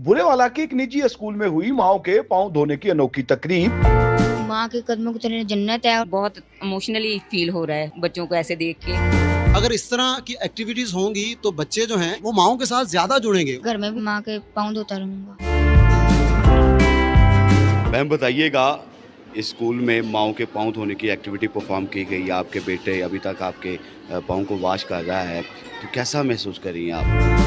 बुरेवाला के एक निजी स्कूल में हुई माओ के पांव धोने की अनोखी तकरीब। माँ के कदमों की तले जन्नत है। बहुत इमोशनली फील हो रहा है बच्चों को ऐसे देख के। अगर इस तरह की एक्टिविटीज होंगी तो बच्चे जो हैं वो माओं के साथ ज्यादा जुड़ेंगे। घर में भी माँ के पाँव धोता रहूंगा। मैम बताइएगा, इस स्कूल में माओ के पांव धोने की एक्टिविटी परफॉर्म की गई, आपके बेटे अभी तक आपके पाँव को वॉश कर रहा है, तो कैसा महसूस कर रही हैं आप?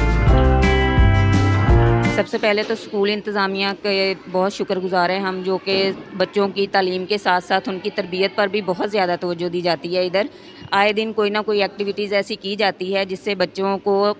सबसे पहले तो स्कूल इंतज़ामिया के बहुत शुक्रगुजार हैं हम, जो कि बच्चों की तालीम के साथ साथ उनकी तरबियत पर भी बहुत ज़्यादा तवज्जो दी जाती है। इधर आए दिन कोई ना कोई एक्टिविटीज़ ऐसी की जाती है जिससे बच्चों को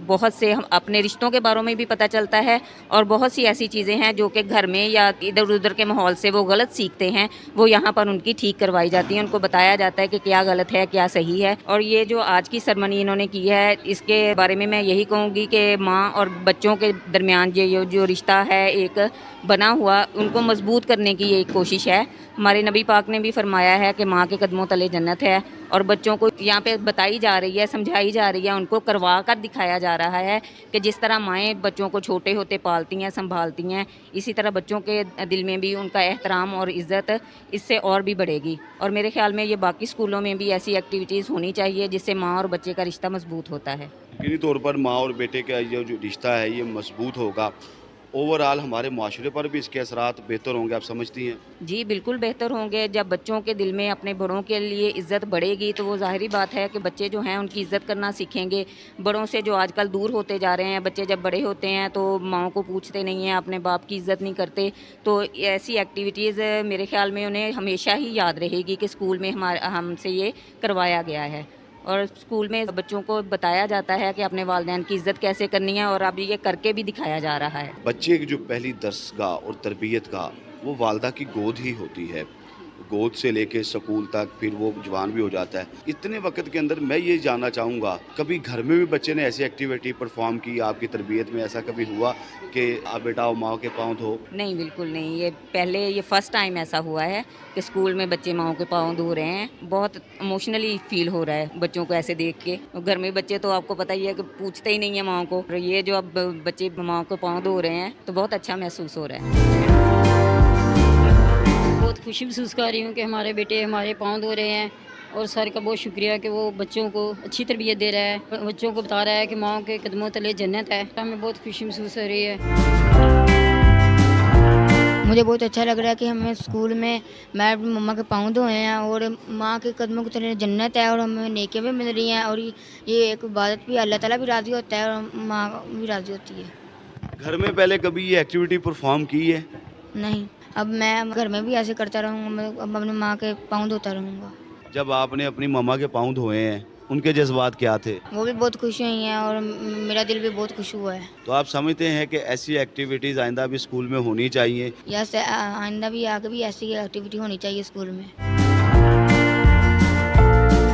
बहुत से हम अपने रिश्तों के बारे में भी पता चलता है, और बहुत सी ऐसी चीज़ें हैं जो कि घर में या इधर उधर के माहौल से वो गलत सीखते हैं, वो यहाँ पर उनकी ठीक करवाई जाती है। उनको बताया जाता है कि क्या गलत है क्या सही है। और ये जो आज की सरमनी इन्होंने की है, इसके बारे में मैं यही कहूँगी कि माँ और बच्चों के दरमियान ये जो रिश्ता है एक बना हुआ, उनको मजबूत करने की ये एक कोशिश है। हमारे नबी पाक ने भी फरमाया है कि माँ के कदमों तले जन्नत है, और बच्चों को यहाँ पे बताई जा रही है, समझाई जा रही है, उनको करवा कर दिखाया जा रहा है कि जिस तरह माएँ बच्चों को छोटे होते पालती हैं, संभालती हैं, इसी तरह बच्चों के दिल में भी उनका एहतराम और इज़्ज़त इससे और भी बढ़ेगी। और मेरे ख्याल में ये बाकी स्कूलों में भी ऐसी एक्टिविटीज़ होनी चाहिए जिससे माँ और बच्चे का रिश्ता मजबूत होता है। यकीनी तौर पर माँ और बेटे का ये जो रिश्ता है ये मजबूत होगा, ओवरऑल हमारे माशरे पर भी इसके असरात बेहतर होंगे, आप समझती हैं? जी बिल्कुल बेहतर होंगे। जब बच्चों के दिल में अपने बड़ों के लिए इज़्ज़त बढ़ेगी तो वो ज़ाहिरी बात है कि बच्चे जो हैं उनकी इज़्ज़त करना सीखेंगे। बड़ों से जो आजकल दूर होते जा रहे हैं, बच्चे जब बड़े होते हैं तो माँ को पूछते नहीं हैं, अपने बाप की इज़्ज़त नहीं करते। तो ऐसी एक्टिविटीज़ मेरे ख्याल में उन्हें हमेशा ही याद रहेगी कि स्कूल में हमसे ये करवाया गया है, और स्कूल में बच्चों को बताया जाता है कि अपने वालिदैन की इज़्ज़त कैसे करनी है, और अब ये करके भी दिखाया जा रहा है। बच्चे की जो पहली दरसगाह और तरबियत का वो वालदा की गोद ही होती है। गोद से लेके स्कूल तक, फिर वो जवान भी हो जाता है। इतने वक्त के अंदर मैं ये जानना चाहूँगा, कभी घर में भी बच्चे ने ऐसी एक्टिविटी परफॉर्म की आपकी तरबियत में? ऐसा कभी हुआ कि आप बेटा माँ के पाँव धो? नहीं, बिल्कुल नहीं। ये फ़र्स्ट टाइम ऐसा हुआ है कि स्कूल में बच्चे माँओं के पाँव धो रहे हैं। बहुत इमोशनली फ़ील हो रहा है बच्चों को ऐसे देख के। घर में बच्चे तो आपको पता ही है कि पूछते ही नहीं है माँ को, और ये जो अब बच्चे माँ के पाँव धो रहे हैं तो बहुत अच्छा महसूस हो रहा है। बहुत खुशी महसूस कर रही हूँ कि हमारे बेटे हमारे पाँव धो रहे हैं, और सर का बहुत शुक्रिया कि वो बच्चों को अच्छी तरबियत दे रहा है, बच्चों को बता रहा है कि माँ के कदमों तले जन्नत है। हमें बहुत खुशी महसूस हो रही है। मुझे बहुत अच्छा लग रहा है कि हमें स्कूल में मैं अपनी मम्मा के पाँव धोए हैं, और माँ के कदमों की तले जन्नत है, और हमें नेकियां भी मिल रही हैं, और ये एक इबादत भी, अल्लाह ताला भी राज़ी होता है और माँ भी राज़ी होती है। घर में पहले कभी ये एक्टिविटी परफॉर्म की है? नहीं, अब मैं घर में भी ऐसे करता रहूँगा, मैं अब अपनी माँ के पाँव धोता रहूँगा। जब आपने अपनी मम्मा के पाँव धोए हैं, उनके जज्बात क्या थे? वो भी बहुत खुश हुई हैं और मेरा दिल भी बहुत खुश हुआ है। तो आप समझते हैं कि ऐसी एक्टिविटीज़ आइंदा भी स्कूल में होनी चाहिए? या आइंदा भी आगे भी ऐसी एक्टिविटी होनी चाहिए स्कूल में।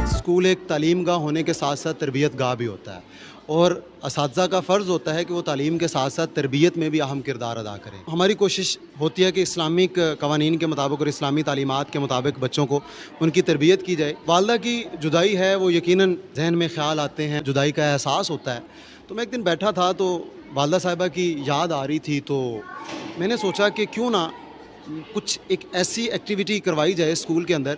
स्कूल एक तालीम गाह होने के साथ साथ तरबियत गाह भी होता है, और असातिज़ा का फ़र्ज़ होता है कि वो तालीम के साथ साथ तरबियत में भी अहम किरदार अदा करें। हमारी कोशिश होती है कि इस्लामिक कवानीन के मुताबिक और इस्लामी तालीमात के मुताबिक बच्चों को उनकी तरबियत की जाए। वालदा की जुदाई है वो यकीनन जहन में ख़्याल आते हैं, जुदाई का एहसास होता है। तो मैं एक दिन बैठा था तो वालदा साहिबा की याद आ रही थी, तो मैंने सोचा कि क्यों ना कुछ एक ऐसी एक्टिविटी करवाई जाए स्कूल के अंदर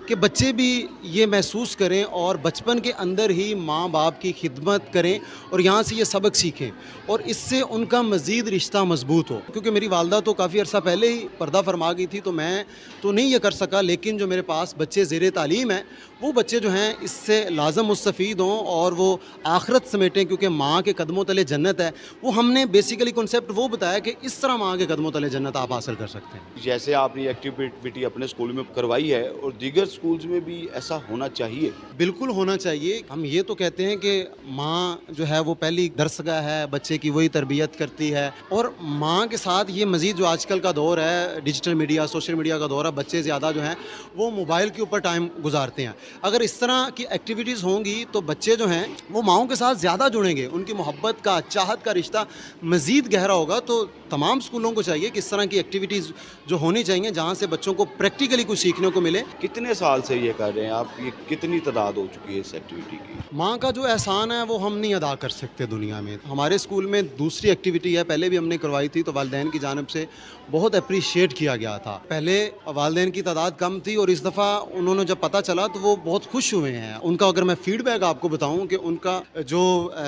कि बच्चे भी ये महसूस करें और बचपन के अंदर ही माँ बाप की खिदमत करें और यहाँ से ये सबक सीखें, और इससे उनका मज़ीद रिश्ता मजबूत हो। क्योंकि मेरी वालदा तो काफ़ी अर्सा पहले ही पर्दा फरमा गई थी, तो मैं तो नहीं ये कर सका, लेकिन जो मेरे पास बच्चे ज़ेरे तालीम हैं वो बच्चे जो हैं इससे लाजम मुस्तफ़ीद हों और वो आखिरत समेटें, क्योंकि माँ के कदमों तले जन्नत है। वो हमने बेसिकली कॉन्सेप्ट वो बताया कि इस तरह माँ के कदमों तले जन्नत आप हासिल कर सकते हैं। जैसे आपने एक्टिविटी अपने स्कूल में करवाई है, और दीगर स्कूल्स में भी ऐसा होना चाहिए? बिल्कुल होना चाहिए। हम ये तो कहते हैं कि माँ जो है वो पहली दरसगाह है, बच्चे की वही तरबियत करती है, और माँ के साथ ये मज़ीद जो आजकल का दौर है, डिजिटल मीडिया, सोशल मीडिया का दौर है, बच्चे ज़्यादा जो हैं वो मोबाइल के ऊपर टाइम गुजारते हैं। अगर इस तरह की एक्टिविटीज़ होंगी तो बच्चे जो हैं वो माँओं के साथ ज़्यादा जुड़ेंगे, उनकी मोहब्बत का, चाहत का रिश्ता मज़ीद गहरा होगा। तो तमाम स्कूलों को चाहिए कि इस तरह की एक्टिविटीज़ जो होनी चाहिए जहाँ से बच्चों को प्रैक्टिकली कुछ सीखने को मिले। कितने साल से ये कर रहे हैं आप? ये कितनी तादाद हो चुकी है इस एक्टिविटी की? माँ का जो एहसान है वो हम नहीं अदा कर सकते दुनिया में। हमारे स्कूल में दूसरी एक्टिविटी है, पहले भी हमने करवाई थी, तो वालिदैन की जानिब से बहुत अप्रिशिएट किया गया था। पहले वालिदैन की तादाद कम थी और इस दफ़ा उन्होंने जब पता चला तो वो बहुत खुश हुए हैं। उनका अगर मैं फीडबैक आपको बताऊं कि उनका जो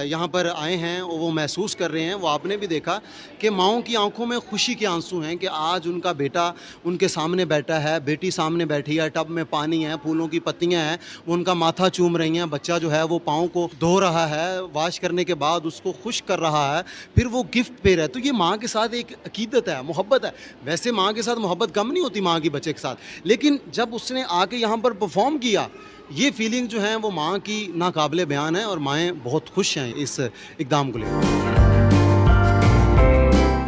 यहाँ पर आए हैं वो महसूस कर रहे हैं, वो आपने भी देखा कि माँओं की आंखों में खुशी के आंसू हैं कि आज उनका बेटा उनके सामने बैठा है, बेटी सामने बैठी है, टब में पानी है, फूलों की पत्तियां हैं, वो उनका माथा चूम रही हैं, बच्चा जो है वो पाँव को धो रहा है, वॉश करने के बाद उसको खुश कर रहा है, फिर वो गिफ्ट पे रहा है। तो ये माँ के साथ एक अकीदत है, मोहब्बत है। वैसे माँ के साथ मोहब्बत कम नहीं होती माँ की बच्चे के साथ, लेकिन जब उसने आके यहाँ पर परफॉर्म किया, ये फीलिंग जो है वो माँ की नाकाबिले बयान है और माएँ बहुत खुश हैं इस इक़दाम को लेकर।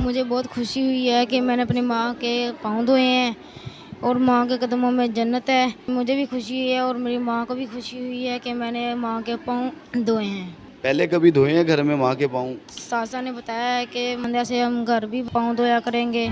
मुझे बहुत खुशी हुई है कि मैंने अपनी माँ के पाँव धोए हैं और माँ के कदमों में जन्नत है। मुझे भी खुशी है और मेरी माँ को भी खुशी हुई है कि मैंने माँ के पाँव धोए हैं। पहले कभी धोए हैं घर में माँ के पाँव? सासा ने बताया है कि मंदिर से हम घर भी पाँव धोया करेंगे।